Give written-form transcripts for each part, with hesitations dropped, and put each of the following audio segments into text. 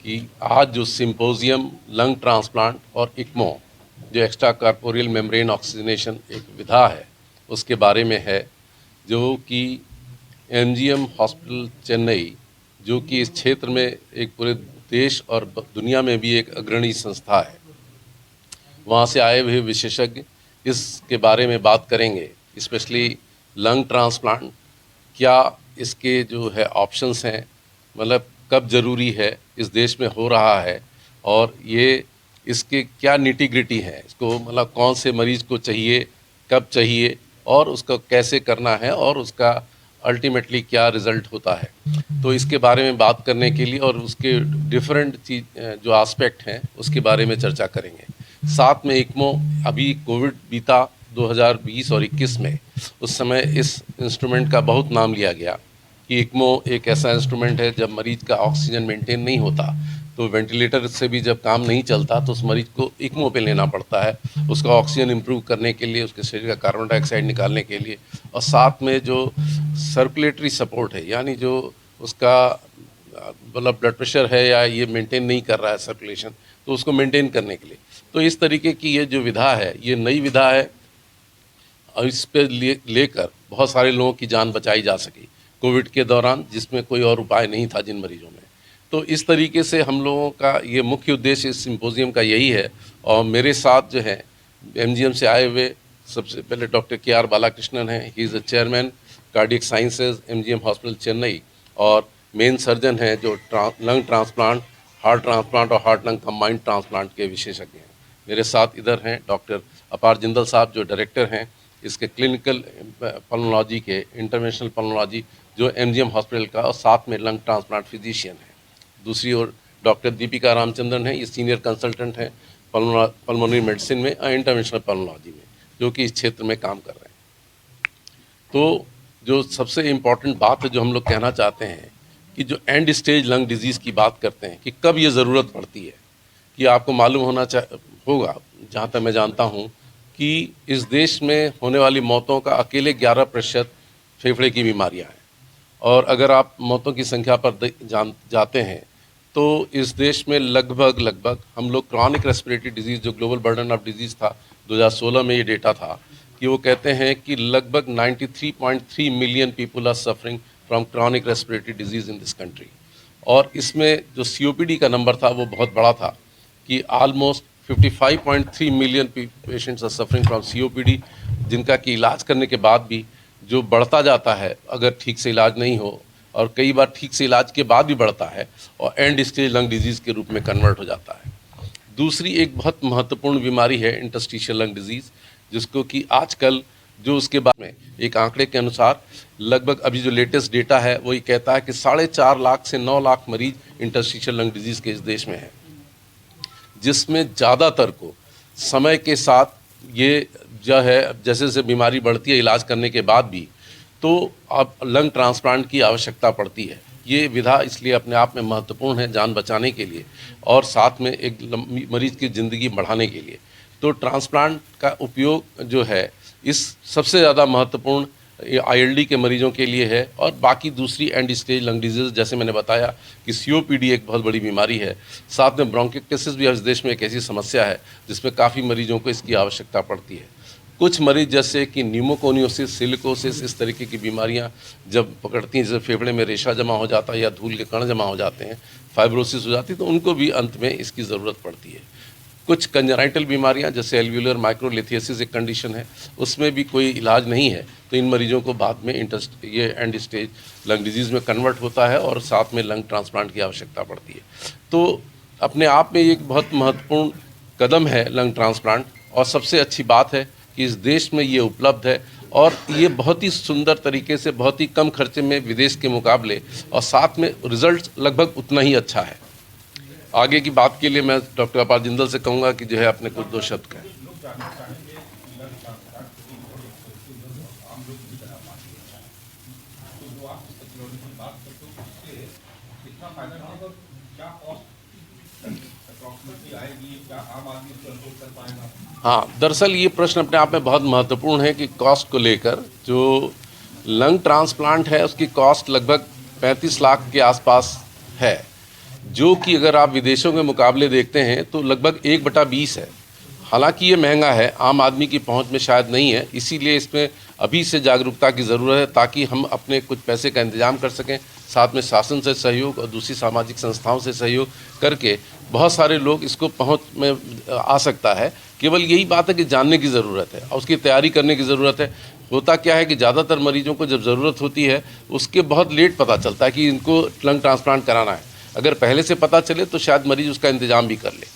कि आज जो सिंपोजियम लंग ट्रांसप्लांट और इक्मो जो एक्स्ट्रा कॉर्पोरियल मेम्ब्रेन ऑक्सीजनेशन एक विधा है उसके बारे में है, जो कि एमजीएम हॉस्पिटल चेन्नई, जो कि इस क्षेत्र में एक पूरे देश और दुनिया में भी एक अग्रणी संस्था है, वहाँ से आए हुए विशेषज्ञ इसके बारे में बात करेंगे। स्पेशली लंग ट्रांसप्लांट, क्या इसके जो है ऑप्शंस हैं, मतलब कब ज़रूरी है, इस देश में हो रहा है, और ये इसके क्या निटी-ग्रिटी है, इसको मतलब कौन से मरीज़ को चाहिए, कब चाहिए और उसको कैसे करना है और उसका अल्टीमेटली क्या रिज़ल्ट होता है। तो इसके बारे में बात करने के लिए और उसके डिफरेंट चीज जो एस्पेक्ट हैं उसके बारे में चर्चा करेंगे। साथ में इक्मो, अभी कोविड बीता 2020 और 21 में, उस समय इस इंस्ट्रूमेंट का बहुत नाम लिया गया कि इक्मो एक ऐसा इंस्ट्रूमेंट है जब मरीज का ऑक्सीजन मेंटेन नहीं होता तो वेंटिलेटर से भी जब काम नहीं चलता तो उस मरीज को इक्मो पे लेना पड़ता है, उसका ऑक्सीजन इम्प्रूव करने के लिए, उसके शरीर का कार्बन डाइऑक्साइड निकालने के लिए, और साथ में जो सर्कुलेटरी सपोर्ट है, यानी जो उसका मतलब ब्लड प्रेशर है या ये मेंटेन नहीं कर रहा है सर्कुलेशन, तो उसको मेंटेन करने के लिए। तो इस तरीके की ये जो विधा है, ये नई विधा है और इस पे लेकर बहुत सारे लोगों की जान बचाई जा सकी कोविड के दौरान, जिसमें कोई और उपाय नहीं था जिन मरीजों में। तो इस तरीके से हम लोगों का ये मुख्य उद्देश्य इस सिंपोजियम का यही है। और मेरे साथ जो है एमजीएम से आए हुए सबसे पहले डॉक्टर के.आर. बालाकृष्णन हैं, he is the chairman cardiac sciences MGM hospital Chennai, और मेन सर्जन हैं जो लंग ट्रांसप्लांट, हार्ट ट्रांसप्लांट और हार्ट लंग कंबाइंड ट्रांसप्लांट के विशेषज्ञ हैं। मेरे साथ इधर हैं डॉक्टर अपार जिंदल साहब, जो डायरेक्टर हैं इसके क्लिनिकल पल्मोलॉजी के, इंटरवेंशनल पल्मोलॉजी जो एमजीएम हॉस्पिटल का, और साथ में लंग ट्रांसप्लांट फिजिशियन है। दूसरी ओर डॉक्टर दीपिका रामचंद्रन है, ये सीनियर कंसल्टेंट हैं पल्मोनरी मेडिसिन में और इंटरवेंशनल पल्मोलॉजी में, जो कि इस क्षेत्र में काम कर रहे हैं। तो जो सबसे इम्पॉर्टेंट बात है जो हम लोग कहना चाहते हैं कि जो एंड स्टेज लंग डिजीज़ की बात करते हैं कि कब ये ज़रूरत पड़ती है, कि आपको मालूम होगा, जहाँ तक मैं जानता हूँ, कि इस देश में होने वाली मौतों का अकेले 11% फेफड़े की बीमारियाँ हैं। और अगर आप मौतों की संख्या पर जाते हैं तो इस देश में लगभग हम लोग क्रॉनिक रेस्पिरेटरी डिजीज़, जो ग्लोबल बर्डन ऑफ डिजीज़ था 2016 में, ये डेटा था कि वो कहते हैं कि लगभग 93.3 million people are suffering from chronic respiratory disease in this country. और इसमें जो सीओपीडी का नंबर था वो बहुत बड़ा था कि almost 55.3 million patients are suffering from COPD, जिनका कि इलाज करने के बाद भी जो बढ़ता जाता है अगर ठीक से इलाज नहीं हो, और कई बार ठीक से इलाज के बाद भी बढ़ता है और एंड स्टेज लंग डिजीज़ के रूप में कन्वर्ट हो जाता है। दूसरी एक बहुत महत्वपूर्ण बीमारी है इंटरस्टिशियल लंग डिजीज़, जिसको कि आजकल जो उसके बारे में एक आंकड़े के अनुसार लगभग अभी जो लेटेस्ट डेटा है वो ये कहता है कि 4.5 लाख से 9 लाख मरीज इंटरस्टिशियल लंग डिजीज़ के इस देश में है, जिसमें ज़्यादातर को समय के साथ ये जो है जैसे जैसे बीमारी बढ़ती है इलाज करने के बाद भी, तो अब लंग ट्रांसप्लांट की आवश्यकता पड़ती है। ये विधा इसलिए अपने आप में महत्वपूर्ण है जान बचाने के लिए और साथ में एक मरीज़ की ज़िंदगी बढ़ाने के लिए। तो ट्रांसप्लांट का उपयोग जो है इस सबसे ज़्यादा महत्वपूर्ण आईएलडी के मरीजों के लिए है, और बाकी दूसरी एंड स्टेज लंग डिजीज़ जैसे मैंने बताया कि सीओपीडी एक बहुत बड़ी बीमारी है, साथ में ब्रोंकिक्टिसिस भी इस देश में एक ऐसी समस्या है जिसमें काफ़ी मरीजों को इसकी आवश्यकता पड़ती है। कुछ मरीज जैसे कि न्यूमोकोनियोसिस, सिलिकोसिस, इस तरीके की बीमारियां जब पकड़ती हैं, जैसे फेफड़े में रेशा जमा हो जाता है या धूल के कण जमा हो जाते हैं, फाइब्रोसिस हो जाती है, तो उनको भी अंत में इसकी ज़रूरत पड़ती है। कुछ कंजनाइटल बीमारियां जैसे एल्वियोलर माइक्रोलिथियासिस एक कंडीशन है, उसमें भी कोई इलाज नहीं है, तो इन मरीजों को बाद में ये एंड स्टेज लंग डिजीज़ में कन्वर्ट होता है और साथ में लंग ट्रांसप्लांट की आवश्यकता पड़ती है। तो अपने आप में एक बहुत महत्वपूर्ण कदम है लंग ट्रांसप्लांट, और सबसे अच्छी बात है कि इस देश में ये उपलब्ध है और ये बहुत ही सुंदर तरीके से, बहुत ही कम खर्चे में विदेश के मुकाबले, और साथ में रिजल्ट लगभग उतना ही अच्छा है। आगे की बात के लिए मैं डॉक्टर अपार जिंदल से कहूँगा कि जो है अपने कुछ 2 शब्द कहें। हाँ, दरअसल ये प्रश्न अपने आप में बहुत महत्वपूर्ण है कि कॉस्ट को लेकर, जो लंग ट्रांसप्लांट है उसकी कॉस्ट लगभग 35 लाख के आसपास है, जो कि अगर आप विदेशों के मुकाबले देखते हैं तो लगभग 1/20 है। हालांकि ये महंगा है, आम आदमी की पहुंच में शायद नहीं है, इसीलिए इसमें अभी से जागरूकता की ज़रूरत है ताकि हम अपने कुछ पैसे का इंतजाम कर सकें। साथ में शासन से सहयोग और दूसरी सामाजिक संस्थाओं से सहयोग करके बहुत सारे लोग इसको पहुंच में आ सकता है। केवल यही बात है कि जानने की ज़रूरत है और उसकी तैयारी करने की ज़रूरत है। होता क्या है कि ज़्यादातर मरीजों को जब ज़रूरत होती है उसके बहुत लेट पता चलता है कि इनको लंग ट्रांसप्लांट कराना है। अगर पहले से पता चले तो शायद मरीज़ उसका इंतज़ाम भी कर ले।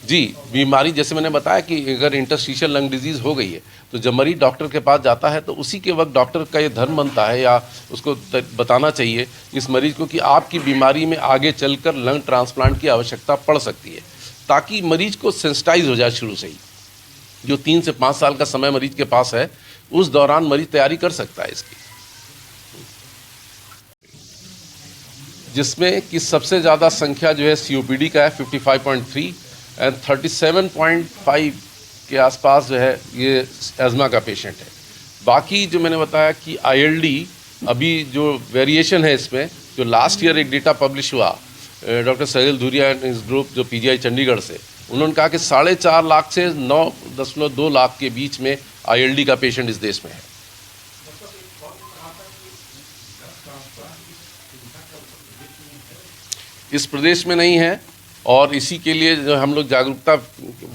जी, बीमारी जैसे मैंने बताया कि अगर इंटरस्टिशियल लंग डिजीज़ हो गई है तो जब मरीज डॉक्टर के पास जाता है तो उसी के वक्त डॉक्टर का ये धर्म बनता है या उसको बताना चाहिए इस मरीज को कि आपकी बीमारी में आगे चलकर लंग ट्रांसप्लांट की आवश्यकता पड़ सकती है, ताकि मरीज को सेंसिटाइज हो जाए शुरू से ही। जो 3 से 5 साल का समय मरीज के पास है उस दौरान मरीज तैयारी कर सकता है इसकी, जिसमें कि सबसे ज़्यादा संख्या जो है COPD का है 55.3 एंड 37.5 के आसपास जो है ये एज़मा का पेशेंट है। बाकी जो मैंने बताया कि ILD अभी जो वेरिएशन है इसमें, जो लास्ट ईयर एक डेटा पब्लिश हुआ डॉक्टर सहेल धुरिया एंड इस ग्रुप जो PGI चंडीगढ़ से, उन्होंने कहा कि 4.5 लाख से 9.2 लाख के बीच में ILD का पेशेंट इस देश में है। इस प्रदेश में नहीं है और इसी के लिए जो हम लोग जागरूकता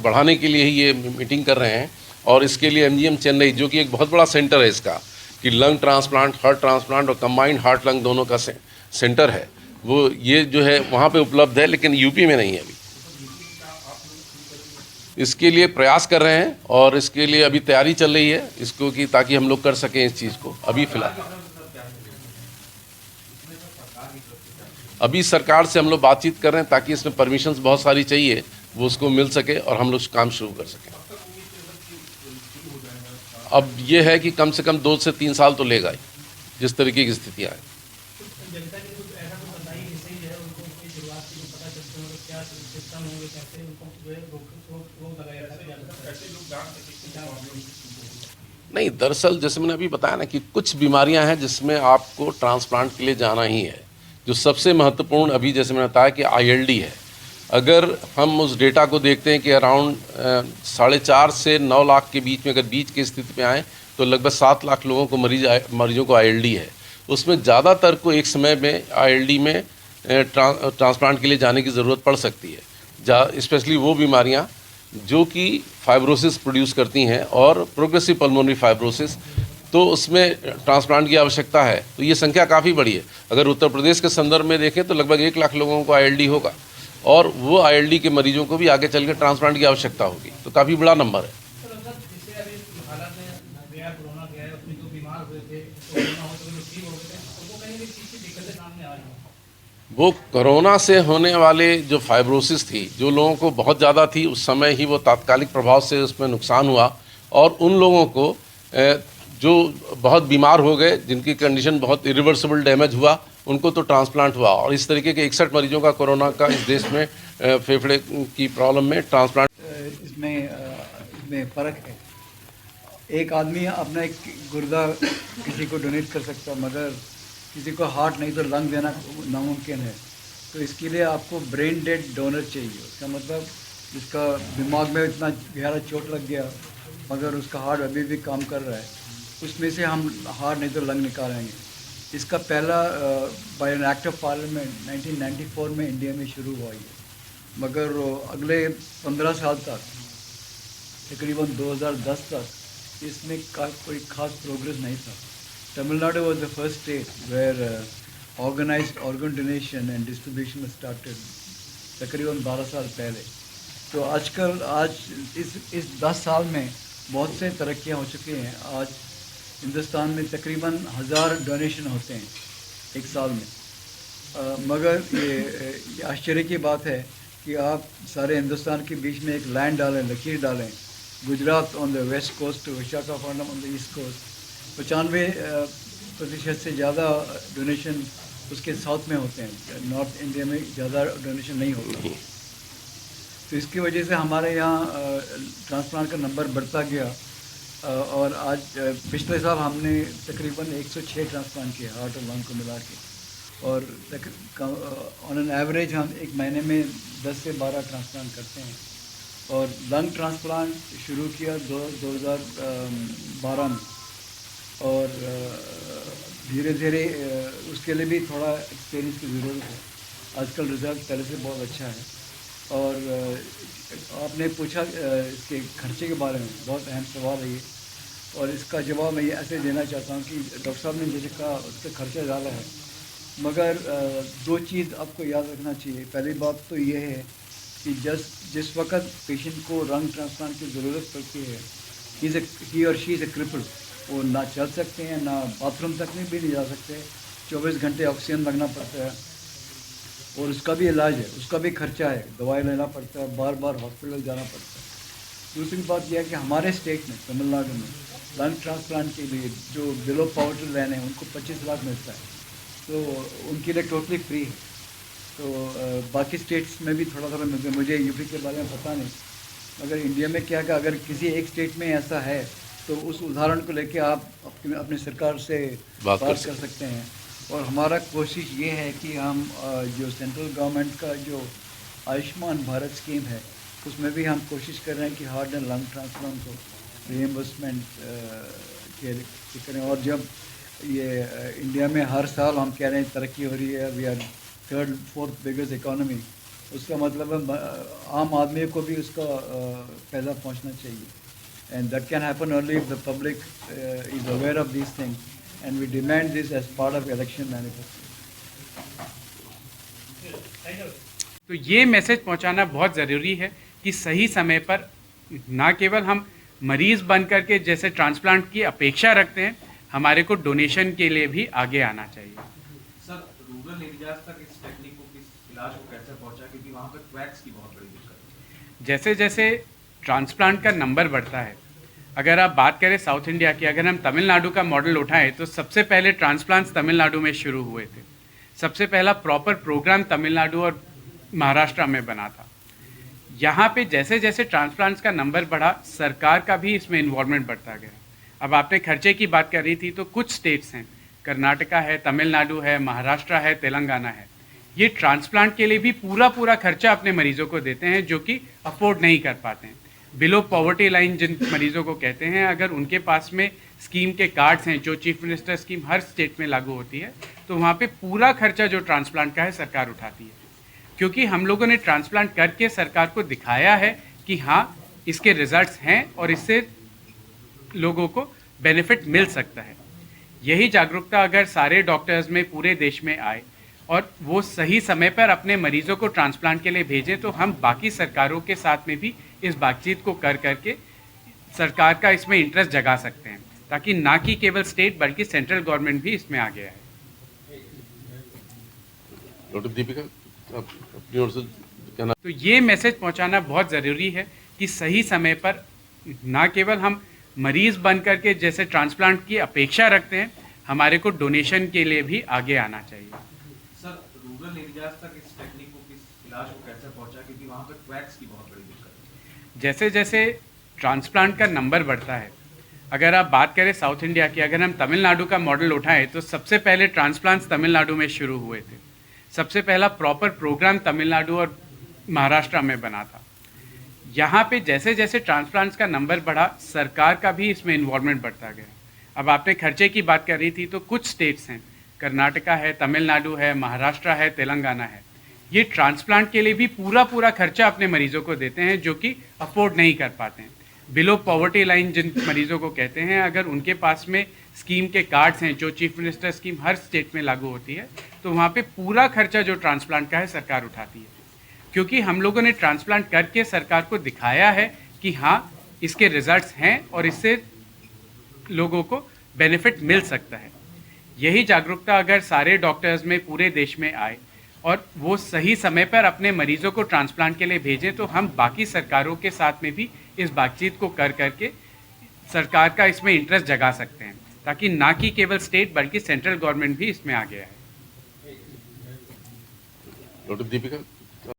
बढ़ाने के लिए ही ये मीटिंग कर रहे हैं। और इसके लिए MGM चेन्नई, जो कि एक बहुत बड़ा सेंटर है इसका, कि लंग ट्रांसप्लांट, हार्ट ट्रांसप्लांट और कंबाइंड हार्ट लंग दोनों का सेंटर है, वो ये जो है वहाँ पे उपलब्ध है, लेकिन यूपी में नहीं है अभी। इसके लिए प्रयास कर रहे हैं और इसके लिए अभी तैयारी चल रही है इसको, कि ताकि हम लोग कर सकें इस चीज़ को। अभी सरकार से हम लोग बातचीत कर रहे हैं ताकि इसमें परमिशंस बहुत सारी चाहिए, वो उसको मिल सके और हम लोग काम शुरू कर सकें। अब ये है कि कम से कम 2 से 3 साल तो लेगा ही, जिस तरीके की स्थितियाँ हैं। नहीं, दरअसल जैसे मैंने अभी बताया ना कि कुछ बीमारियां हैं जिसमें आपको ट्रांसप्लांट के लिए जाना ही है। जो सबसे महत्वपूर्ण अभी जैसे मैंने बताया कि ILD है। अगर हम उस डेटा को देखते हैं कि अराउंड 4.5 से 9 लाख के बीच में अगर बीच की स्थिति में आए तो लगभग 7 लाख लोगों को मरीजों को ILD है। उसमें ज़्यादातर को एक समय में ILD में ट्रांसप्लांट के लिए जाने की ज़रूरत पड़ सकती है। स्पेशली वो बीमारियाँ जो कि फाइब्रोसिस प्रोड्यूस करती हैं और प्रोग्रेसिव पल्मोनरी फाइब्रोसिस, तो उसमें ट्रांसप्लांट की आवश्यकता है। तो ये संख्या काफ़ी बड़ी है। अगर उत्तर प्रदेश के संदर्भ में देखें तो लगभग 1 लाख लोगों को ILD होगा और वो ILD के मरीजों को भी आगे चलकर ट्रांसप्लांट की आवश्यकता होगी। तो काफ़ी बड़ा नंबर है। वो कोरोना से होने वाले जो फाइब्रोसिस थी, जो लोगों को बहुत ज़्यादा थी, उस समय ही वो तात्कालिक प्रभाव से उसमें नुकसान हुआ और उन लोगों को जो बहुत बीमार हो गए, जिनकी कंडीशन बहुत इरिवर्सिबल डैमेज हुआ, उनको तो ट्रांसप्लांट हुआ। और इस तरीके के 61 मरीजों का कोरोना का इस देश में फेफड़े की प्रॉब्लम में ट्रांसप्लांट। इसमें फ़र्क है। एक आदमी अपना एक गुर्दा किसी को डोनेट कर सकता है, मगर किसी को हार्ट नहीं तो लंग देना नामुमकिन है। तो इसके लिए आपको ब्रेन डेड डोनर चाहिए। उसका मतलब जिसका दिमाग में इतना गहरा चोट लग गया मगर उसका हार्ट अभी भी काम कर रहा है, उसमें से हम हार्ट नहीं तो लंग निकालेंगे। इसका पहला by an act of parliament 1994 में इंडिया में शुरू हुआ है, मगर अगले 15 साल तक, तकरीबन 2010 तक इसमें कोई ख़ास प्रोग्रेस नहीं था। Tamil Nadu was the first state where organized organ donation and distribution was started तकरीबन 12 साल पहले। तो आज इस 10 साल में बहुत से तरक्कियाँ हो चुकी हैं। आज हिंदुस्तान में तकरीबन 1000 डोनेशन होते हैं एक साल में। मगर ये आश्चर्य की बात है कि आप सारे हिंदुस्तान के बीच में एक लाइन डालें, लकीर डालें, Gujarat on the west coast, Visakhapatnam on the east coast, 95% से ज़्यादा डोनेशन उसके साउथ में होते हैं। नॉर्थ इंडिया में ज़्यादा डोनेशन नहीं होता। तो इसकी वजह से हमारे यहाँ ट्रांसप्लांट का नंबर बढ़ता गया और आज पिछले साल हमने तकरीबन 106 ट्रांसप्लांट किए हार्ट और लंग को मिला के। और ऑन एन एवरेज हम एक महीने में 10 से 12 ट्रांसप्लांट करते हैं। और लंग ट्रांसप्लांट शुरू किया 2012 में। और धीरे धीरे उसके लिए भी थोड़ा एक्सपीरियंस की ज़रूरत है। आजकल रिज़ल्ट पहले से बहुत अच्छा है। और आपने पूछा इसके खर्चे के बारे में, बहुत अहम सवाल है ये। और इसका जवाब मैं ये ऐसे देना चाहता हूँ कि डॉक्टर साहब ने जैसे कहा उसका खर्चा ज़्यादा है, मगर दो चीज़ आपको याद रखना चाहिए। पहली बात तो ये है कि जिस वक्त पेशेंट को लंग ट्रांसप्लांट की ज़रूरत पड़ती है, ही और शी इज़ ए क्रिपल, वो ना चल सकते हैं, ना बाथरूम तक में भी नहीं जा सकते, 24 घंटे ऑक्सीजन लगना पड़ता है और उसका भी इलाज है, उसका भी खर्चा है, दवाई लेना पड़ता है, बार बार हॉस्पिटल जाना पड़ता है। दूसरी बात यह है कि हमारे स्टेट में, तमिलनाडु में, लंग ट्रांसप्लांट के लिए जो बिलो पॉवर्टी लाइन है उनको 25 लाख मिलता है, तो उनके लिए टोटली फ्री है। तो बाकी स्टेट्स में भी थोड़ा थोड़ा मिलता है, मुझे यूपी के बारे में पता नहीं, मगर इंडिया में क्या अगर किसी एक स्टेट में ऐसा है तो उस उदाहरण को लेके आप अपनी सरकार से बात कर सकते हैं। और हमारा कोशिश ये है कि हम जो सेंट्रल गवर्नमेंट का जो आयुष्मान भारत स्कीम है उसमें भी हम कोशिश कर रहे हैं कि हार्ट एंड लंग ट्रांसप्लांट को रिएम्बर्समेंट के करें। और जब ये इंडिया में हर साल हम कह रहे हैं तरक्की हो रही है, we are 3rd 4th biggest economy, उसका मतलब है आम आदमी को भी उसका फ़ायदा पहुंचना चाहिए। And that can happen only if the public is aware of this thing and we demand this as part of election manifesto. तो ये मैसेज पहुंचाना बहुत ज़रूरी है कि सही समय पर ना केवल हम मरीज़ बन करके जैसे ट्रांसप्लांट की अपेक्षा रखते हैं, हमारे को डोनेशन के लिए भी आगे आना चाहिए। सर, रूरल एरियाज तक इस टेक्निक को, इस इलाज को कैसे पहुंचा, क्योंकि वहाँ पर क्वैक्स की बहुत बड़ी दिक्कत है। जैसे जैसे ट्रांसप्लांट का नंबर बढ़ता है, अगर आप बात करें साउथ इंडिया की, अगर हम तमिलनाडु का मॉडल उठाएं तो सबसे पहले ट्रांसप्लांट्स तमिलनाडु में शुरू हुए थे। सबसे पहला प्रॉपर प्रोग्राम तमिलनाडु और महाराष्ट्र में बना था। यहाँ पे जैसे जैसे ट्रांसप्लांट्स का नंबर बढ़ा, सरकार का भी इसमें इन्वॉल्वमेंट बढ़ता गया। अब आपने खर्चे की बात कर रही थी, तो कुछ स्टेट्स हैं, कर्नाटका है, तमिलनाडु है, महाराष्ट्र है, तेलंगाना है, ये ट्रांसप्लांट के लिए भी पूरा खर्चा अपने मरीजों को देते हैं जो कि अफोर्ड नहीं कर पाते हैं। बिलो पॉवर्टी लाइन जिन मरीजों को कहते हैं, अगर उनके पास में स्कीम के कार्ड्स हैं, जो चीफ मिनिस्टर स्कीम हर स्टेट में लागू होती है, तो वहाँ पे पूरा खर्चा जो ट्रांसप्लांट का है सरकार उठाती है। क्योंकि हम लोगों ने ट्रांसप्लांट करके सरकार को दिखाया है कि हाँ, इसके रिजल्ट्स हैं और इससे लोगों को बेनिफिट मिल सकता है। यही जागरूकता अगर सारे डॉक्टर्स में पूरे देश में आए और वो सही समय पर अपने मरीजों को ट्रांसप्लांट के लिए भेजें, तो हम बाकी सरकारों के साथ में भी इस बातचीत को कर करके सरकार का इसमें इंटरेस्ट जगा सकते हैं, ताकि ना कि केवल स्टेट बल्कि सेंट्रल गवर्नमेंट भी इसमें आगे आए। डॉक्टर दीपिका, आप अपनी ओर से कहना। तो ये मैसेज पहुंचाना बहुत ज़रूरी है कि सही समय पर ना केवल हम मरीज़ बन करके जैसे ट्रांसप्लांट की अपेक्षा रखते हैं, हमारे को डोनेशन के लिए भी आगे आना चाहिए। सर, रूरल एरियाज तक इस टेक्निक को, इस इलाज को कैसे पहुंचा, क्योंकि वहाँ पर क्वैक्स की बहुत बड़ी दिक्कत है। जैसे जैसे ट्रांसप्लांट का नंबर बढ़ता है, अगर आप बात करें साउथ इंडिया की, अगर हम तमिलनाडु का मॉडल उठाएं तो सबसे पहले ट्रांसप्लांट्स तमिलनाडु में शुरू हुए थे। सबसे पहला प्रॉपर प्रोग्राम तमिलनाडु और महाराष्ट्र में बना था। यहाँ पे जैसे जैसे ट्रांसप्लांट्स का नंबर बढ़ा, सरकार का भी इसमें इन्वॉल्वमेंट बढ़ता गया। अब आपने खर्चे की बात कर रही थी, तो कुछ स्टेट्स हैं, कर्नाटका है, तमिलनाडु है, महाराष्ट्र है, तेलंगाना है, ये ट्रांसप्लांट के लिए भी पूरा खर्चा अपने मरीजों को देते हैं जो कि अफोर्ड नहीं कर पाते हैं। बिलो पॉवर्टी लाइन जिन मरीजों को कहते हैं, अगर उनके पास में स्कीम के कार्ड्स हैं, जो चीफ मिनिस्टर स्कीम हर स्टेट में लागू होती है, तो वहाँ पे पूरा खर्चा जो ट्रांसप्लांट का है सरकार उठाती है। क्योंकि हम लोगों ने ट्रांसप्लांट करके सरकार को दिखाया है कि हाँ, इसके रिजल्ट्स हैं और इससे लोगों को बेनिफिट मिल सकता है। यही जागरूकता अगर सारे डॉक्टर्स में पूरे देश में आए और वो सही समय पर अपने मरीजों को ट्रांसप्लांट के लिए भेजें, तो हम बाकी सरकारों के साथ में भी इस बातचीत को कर करके सरकार का इसमें इंटरेस्ट जगा सकते हैं, ताकि ना कि केवल स्टेट बल्कि सेंट्रल गवर्नमेंट भी इसमें आगे आए। डॉक्टर दीपिका।